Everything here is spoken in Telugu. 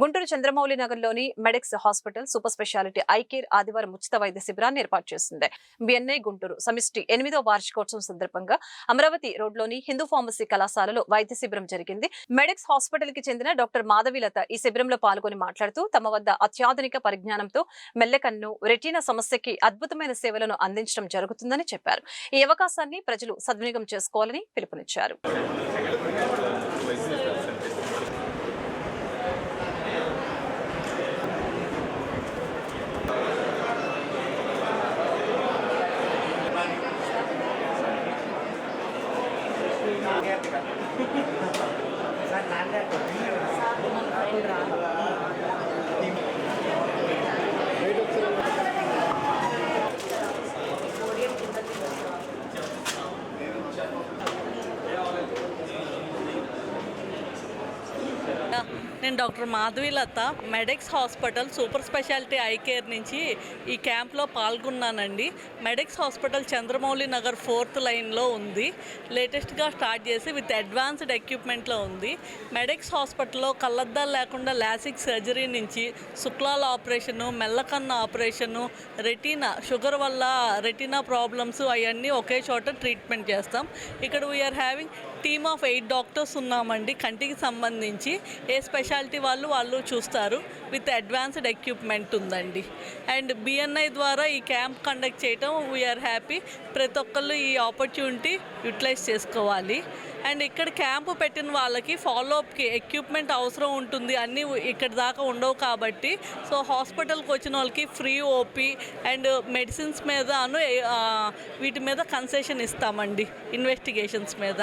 గుంటూరు చంద్రమౌళి నగర్లోని medics hospital super speciality eye care ఆదివారం ఉచిత వైద్య శిబిరాన్ని ఏర్పాటు చేసింది. బిఎన్ఐ గుంటూరు సమిష్టి 8వ వార్షికోత్సవం సందర్భంగా అమరావతి రోడ్లోని హిందూ ఫార్మసీ కళాశాలలో వైద్య శిబిరం జరిగింది. మెడిక్స్ హాస్పిటల్ కి చెందిన డాక్టర్ మాధవీలత ఈ శిబిరంలో పాల్గొని మాట్లాడుతూ తమ వద్ద అత్యాధునిక పరిజ్ఞానంతో మెల్లకన్ను, రెటీనా సమస్యకి అద్భుతమైన సేవలను అందించడం జరుగుతుందని చెప్పారు. ఈ అవకాశాన్ని ప్రజలు సద్వినియోగం చేసుకోవాలని పిలుపునిచ్చారు. నేను doctor Madhavilatha Medix hospital super speciality eye care నుంచి ఈ క్యాంప్లో పాల్గొన్నానండి. Medix hospital Chandramouli Nagar 4th లైన్లో ఉంది. లేటెస్ట్గా స్టార్ట్ చేసి విత్ అడ్వాన్స్డ్ ఎక్విప్మెంట్లో ఉంది. మెడిక్స్ హాస్పిటల్లో కళ్ళద్దాలు లేకుండా లాసిక్ సర్జరీ నుంచి శుక్లాల ఆపరేషను, మెల్లకన్ను ఆపరేషను, రెటీనా షుగర్ వల్ల రెటీనా ప్రాబ్లమ్స్ అవన్నీ ఒకే చోట ట్రీట్మెంట్ చేస్తాం. ఇక్కడ we're having team of 8 doctors ఉన్నామండి. కంటికి సంబంధించి ఏ స్పెషాలిటీ వాళ్ళు చూస్తారు. విత్ అడ్వాన్స్డ్ ఎక్విప్మెంట్ ఉందండి. అండ్ బిఎన్ఐ ద్వారా ఈ క్యాంప్ కండక్ట్ చేయటం వీఆర్ హ్యాపీ. ప్రతి ఒక్కళ్ళు ఈ ఆపర్చునిటీ యూటిలైజ్ చేసుకోవాలి. అండ్ ఇక్కడ క్యాంపు పెట్టిన వాళ్ళకి ఫాలోఅప్కి ఎక్విప్మెంట్ అవసరం ఉంటుంది. అన్నీ ఇక్కడ దాకా ఉండవు కాబట్టి సో హాస్పిటల్కి వచ్చిన వాళ్ళకి ఫ్రీ ఓపీ అండ్ మెడిసిన్స్ మీద వీటి మీద కన్సెషన్ ఇస్తామండి, ఇన్వెస్టిగేషన్స్ మీద.